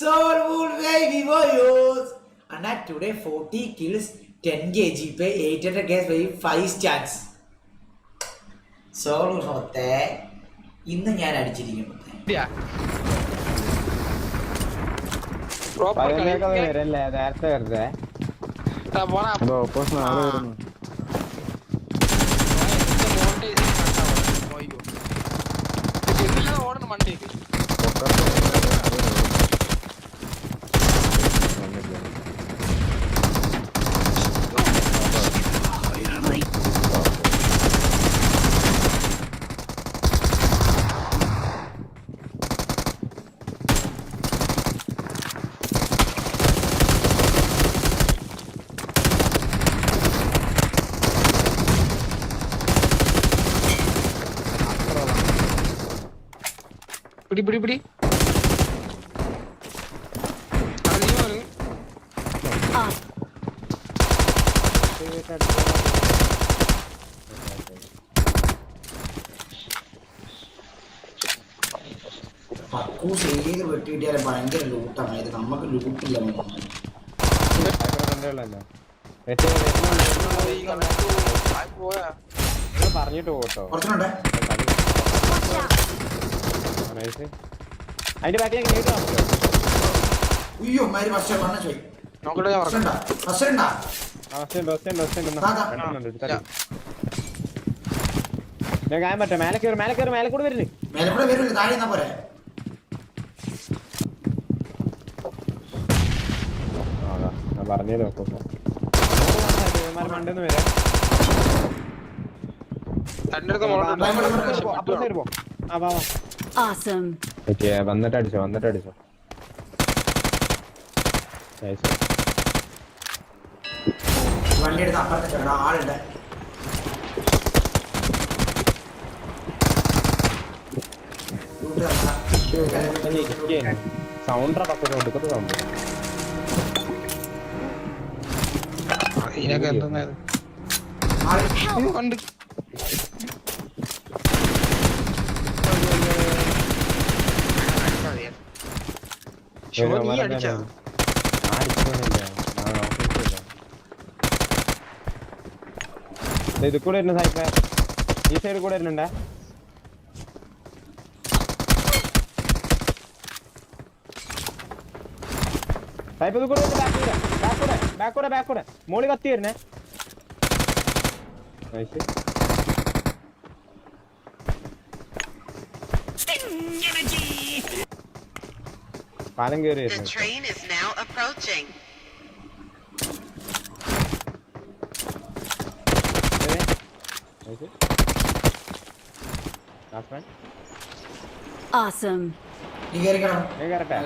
Soulful baby boys. And today 40 kills, 10 kg pay, 800 gas pay, 5 stars. Soulful hote. ഇന്ന് ഞാൻ അടിച്ചിരിക്കുന്നു. നേരത്തെ വെറുതെ ഓടണം വണ്ടിക്ക് പിടി പിടി പിടി പക്കൂസ് ഏത് വെട്ടിയിട്ടാലും ഭയങ്കര ലൂട്ടാണ്. ഇത് നമുക്ക് ലൂട്ടില്ല. പറഞ്ഞിട്ട് പോട്ടോ കുറച്ചുണ്ടേ അതിന്റെ ബാക്കിൽ അയ്യോ മാരി ഫസ്റ്റ് വണ്ണ ചോയ് ഞാൻ പറ്റേ മേലെ കയറി മേലെ കയറി മേലെ കൂടെ വരുന്നു മേലെ കൂടെ വരില്ല താഴെ എന്നാ പോരെ. ഞാൻ പറഞ്ഞത് നോക്കും മണ്ടെന്ന് വരാം വന്നിട്ട് അടിച്ചോ വണ്ടി എടുത്ത് അപ്പുറത്തെ ആളുണ്ട്. സൗണ്ടറ പക്കത്ത് കൊടുക്കത്ത് സൗണ്ട് കണ്ട് ഇത് കൂടെ വരുന്ന സായിപ്പ ഈ സൈഡ് കൂടെ വരുന്നുണ്ടേ സായിപ്പ് ഇത് കൂടെ ബാക്കൂടെ മോളി കത്തി വരുന്നേ പാലം കയറി Awesome. കേറട്ടെ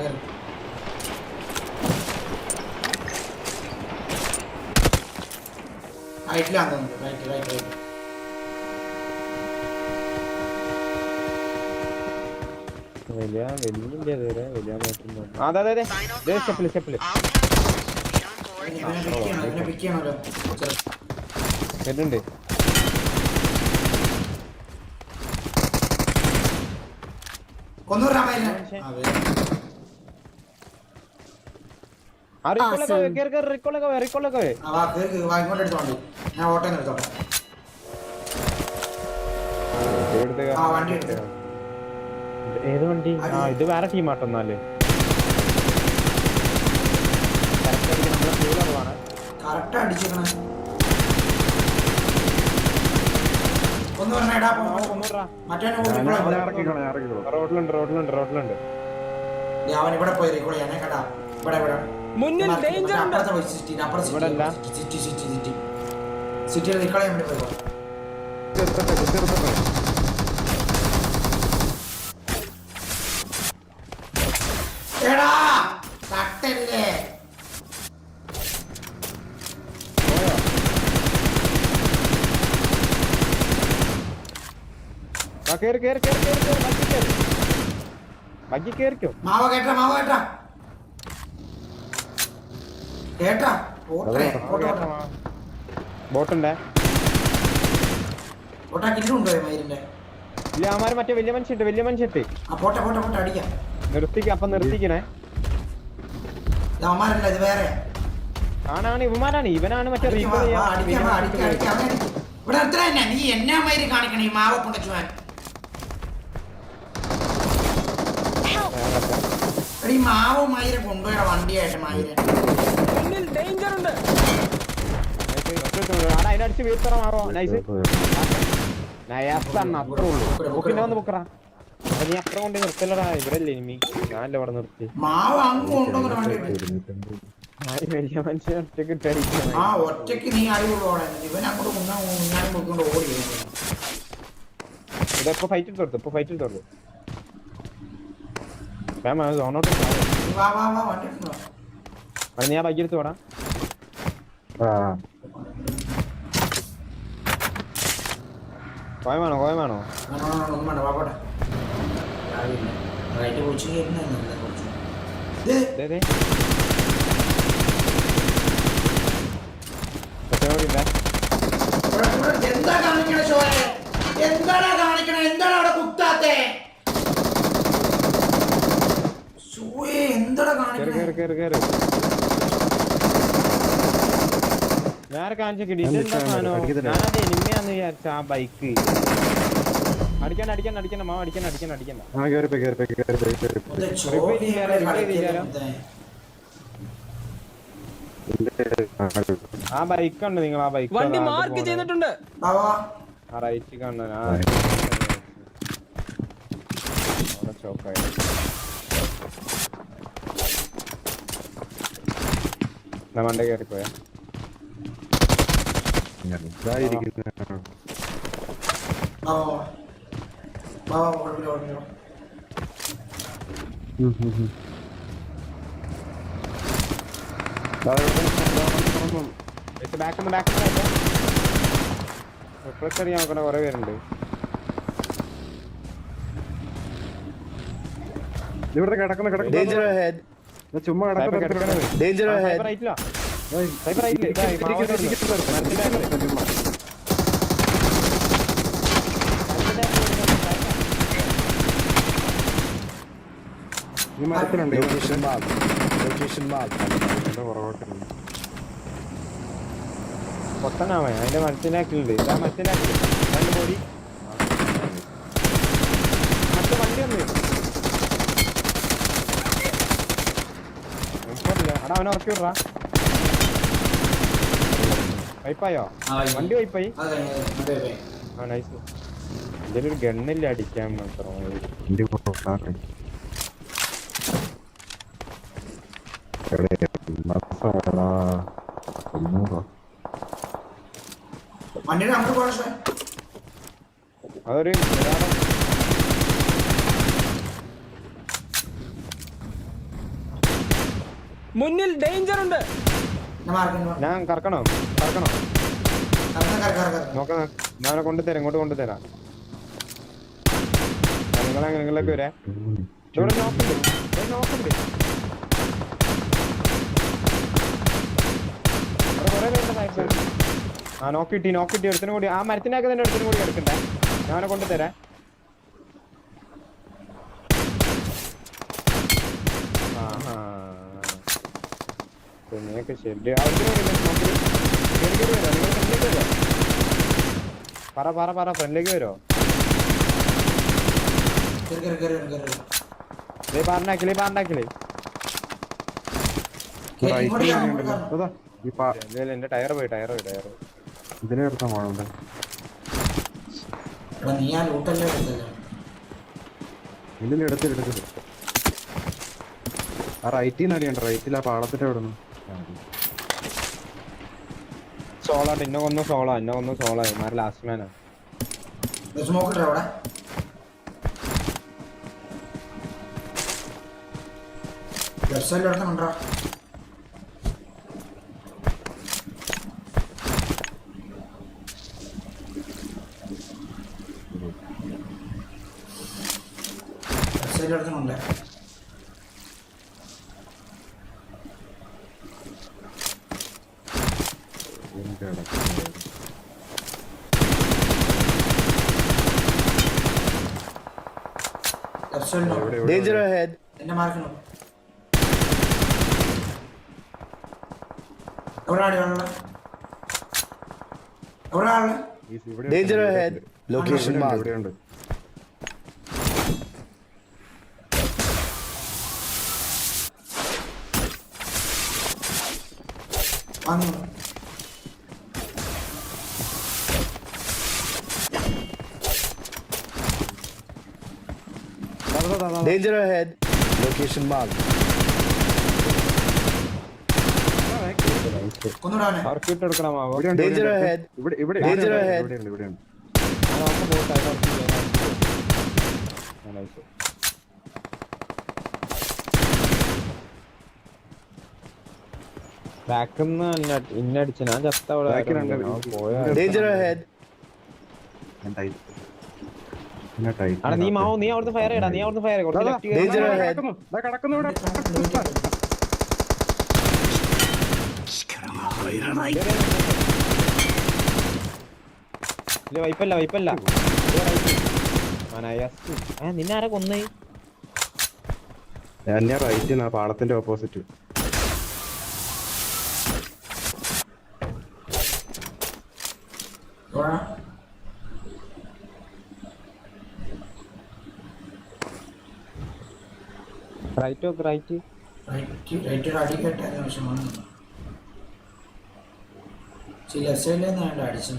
വലിയ അതെ സ്റ്റെപ്പില് വരുന്നുണ്ട് ഏത് വണ്ടി ഇത് വേറെ ടീമാട്ടെന്നാല് റോഡിലുണ്ട് ഇവിടെ പോയി റീകോൾ ചെയ്യാനേ കേട്ടാ. ഇവിടെ സിറ്റിയിൽ റീകോൾ ചെയ്യാൻ വേണ്ടി പോയി. എടാ തട്ടല്ലേ കേറിക്കോ മാവ കേട്ടാ ബോട്ടുണ്ടേ കില്ലുണ്ടോ മയിലിന്റെ? ഇല്ല അവന്മാര് മറ്റേ വലിയ മനുഷ്യട്ട് പോട്ടെ അടിക്കാം. നിർത്തിക്കണേ അവന്മാരല്ല ഇത് വേറെ. ആണാണ് ഇവന്മാരാണ്, ഇവനാണ് മറ്റേ അടിക്കാം, റീകോൾ വാ, അടിക്കാം, വാ, അടിക്കാം, അടിക്കാം, അവനെ അടിക്ക്. ഇവിടെ എത്ര തന്നെ നീ എന്നാ മയിര് കാണിക്കണം ഈ മാവ കൊണ്ടുവൻ. ഈ മാവ് മയിരെ കൊണ്ടുപോയ വണ്ടിയായിട്ട് മയിരെ അതിനടിച്ച് വീർത്തറ മാറോ. നൈസ് നയാസാണ് അത്രേ ഉള്ളൂ. ബുക്കിന്റെ വന്ന് ബുക്കറാ. നീ അത്ര കൊണ്ട് നിർത്തല്ലടാ, ഇവരല്ലേ ഇനി ഞാനല്ലേ ഇവിടെ നിർത്തി. മാവ് അങ്ങ് കൊണ്ടുവന്നിട്ട് വണ്ടി വലിയ മനുഷ്യൻ ഒറ്റക്ക് ഇട്ടടിക്കണം. ആ ഒറ്റക്ക് നീ അടിപൊളി ഓടാൻ ഇവൻ അങ്ങോട്ട് മുന്നാനും കൊടുക്കൊണ്ട് ഓടി. ഇതെപ്പോ ഫൈറ്റ് എടുത്തു, ഇപ്പൊ ഫൈറ്റ് എടുത്തു. സോണോട്ട് വാ വാ വാ വണ്ടി എടുത്ത് വാ. അത് നീ ആ ബൈക്ക് എടുത്ത് പോടാ. കോയമാണോ കോയമാണോ? ഒന്നും വേണ്ട വാ പോട്ടെ. റൈറ്റ് കുറിച്ച് എന്താ കാണിക്കണ ഷോയെ? എന്താടാ കാണിക്കണ? എന്താണ് അവിടെ കുത്താത്തെ? ഷോയെ എന്താടാ കാണിക്കണ? ഞാൻ കാണിച്ചു കിട്ടിയിട്ടെന്താ സാധനോ? ഞാനത് എനിമയാന്ന് വിചാരിച്ച ആ ബൈക്ക്. അടിക്കണ്ട അടിക്കണ്ട അടിക്കണ്ട മാവ് അടിക്കണ്ട അടിക്കണ്ട അടിക്കണ്ട. ആ ബൈക്ക് ഉണ്ട്, നിങ്ങൾ ആ ബൈക്ക് വണ്ടി മാർക്ക് ചെയ്തിട്ടുണ്ട്. ആ റൈറ്റ് കാണാൻ ചോക്കായി. മണ്ട കയറിപ്പോയാ നോക്കണ കൊറേ പേരുണ്ട് ഇവിടെ കിടക്കുന്ന ചുമ്മാ റൈറ്റിലാ. ഈ മരത്തിലുണ്ട്. പൊട്ടനാവേ അതിന്റെ മനസ്സിലാക്കിയിട്ടുണ്ട്. ആ മനസ്സിലാക്കി രണ്ട് കോടി മറ്റേ വണ്ടി വന്ന് അടാ അവനെ ഉറക്കി വിടറാ. വൈപ്പായോ വണ്ടി? വൈപ്പായി. ആ നൈസ്. ഇതിലൊരു ഗണ്ണില്ല അടിക്കാൻ മാത്രം. അതൊരു മുന്നിൽ ഡേഞ്ചർ ഉണ്ട്. ഞാൻ കറക്കണോ കറക്കണോ? നോക്കാം, ഞാൻ കൊണ്ടുതരാം, ഇങ്ങോട്ട് കൊണ്ടുതരാം. നിങ്ങളൊക്കെ വരെ ഇവിടെ നോക്കുന്നുണ്ട്. ആ നോക്കിട്ടി ഒരുത്തിനും കൂടി ആ മരത്തിനൊക്കെ തന്നെ ഒരുത്തിനും കൂടി എടുക്കണ്ടേ. ഞാനെ കൊണ്ടുതരാം. ശരി പറ ഫ്രണ്ടിലേക്ക് വരുമോ? പറഞ്ഞാക്കില്ലേ എന്റെ ടയർ പോയി. ഇതിനെ എടുത്താൽ പോകണ്ട. ഇതിലെടുത്തിട്ട് ആ റൈറ്റിന്ന് അടിയണ്ട. റൈറ്റിൽ ആ പാളത്തിന്റെ അവിടെ നിന്ന് സോളാട്ട് ഇന്നെ കൊന്നു. സോളാ ഇമാരെ ലാസ്റ്റ് മാനാ. Danger ahead. എന്നെ മാർക്കണം. എവിടെയാണ് എവിടെയാണ് ഇവിടെ Danger ahead. Location marked. ഇവിടെയുണ്ട്. വന്നു Danger ahead. Location marked. കൊന്നുവിടാനെ സർക്യൂട്ട് എടുക്കണം മാവോ ഇവിടെയുണ്ട്, Danger ഇവിടെയുണ്ട്. ahead. ഇവിടെ Danger ahead. ഇവിടെയുണ്ട്, ഇവിടെയുണ്ട്. നമുക്ക് പോട്ടെ ബാക്കിന്ന് ഇന്നടിച്ച് ഞാൻ ചത്ത അവിടെ Back ൽ ഉണ്ട്. പോയാ Danger ahead. ഞാൻ tight. പിന്നെ tight. ആടാ നീ മാവോ നീ അവിടുന്ന് ഫയർ ചെയ്യടാ നീ അവിടുന്ന് ഫയർ കുറച്ച് ദാ, left Danger കേറ്. ahead. ദാ കിടക്കുന്നു ഇവിടെ. ഇല്ല വൈപ്പല്ല നിന്നെ ആരെ കൊന്നേ ഞാൻ റൈറ്റ് പാളത്തിന്റെ ഓപ്പോസിറ്റ്. റൈറ്റ് നോക്ക് റൈറ്റ് അടിക്കട്ടെ വിഷമാണ് ലെഫ്റ്റ് സൈഡിൽ നിന്നാണ്ട് അടിച്ചു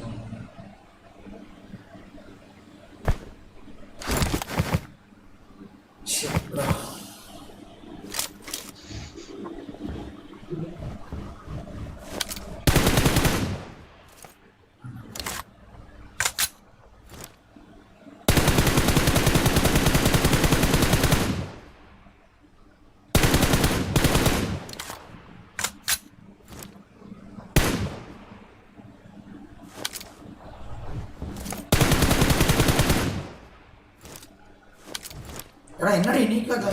എടാ എന്നോട് എനിക്കത്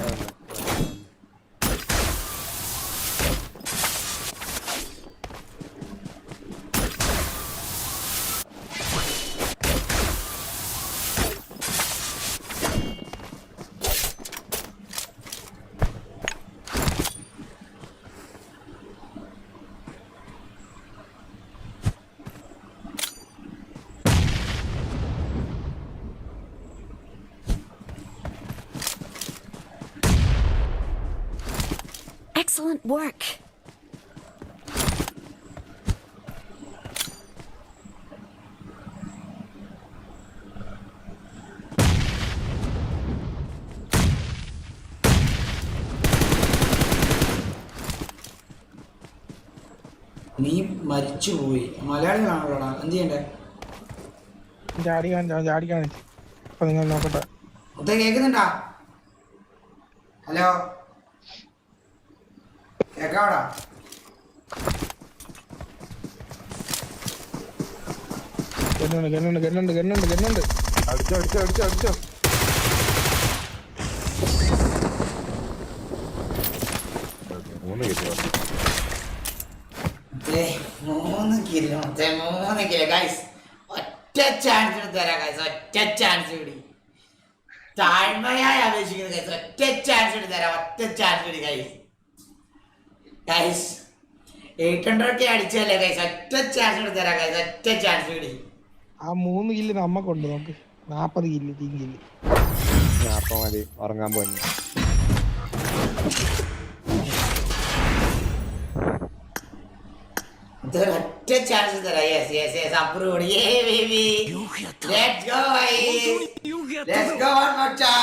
Excellent work. നീ മരിച്ചുപോയി മലയാളികളാണല്ലോടാ എന്ത് ചെയ്യണ്ടേ ചാടി കാണിച്ചു അപ്പൊ നിങ്ങൾ നോക്കട്ടെ മുത്തേ കേക്കുന്നുണ്ടാ ഹലോ കേക്കാവടാ ഗണ്ണുണ്ട് അടിച്ചോ. മൂന്ന് കിട്ടിയോ? മുത്തേ, 3 കിലോ മുത്തേ 3 കിലോ ഗൈസ് ഒറ്റ ചാൻസ് തരാം ഗൈസ് ഒറ്റ ചാൻസ് കൂടി താഴ്മയായി അപേക്ഷിക്കുന്നത് ഗൈസ് ഒറ്റ ചാൻസ് കൂടി തരാം ഒറ്റ ചാൻസ് കൂടി ഗൈസ് 800 ഒക്കെ അടിച്ചല്ലേ ഗൈസ് ഒറ്റ ചാൻസ് കൂടി തരാം ഗൈസ് ഒറ്റ ചാൻസ് കൂടി ആ 3 കില്ല് നമ്മക്കുണ്ട് നമുക്ക് 40 കില്ല് ടീം കില്ല് ഞാൻ അപ്പൊ മതി ഉറങ്ങാൻ പോയി ഒറ്റ ചാൻസ് തരാം yes approved yeah baby let's go guys let's go one more time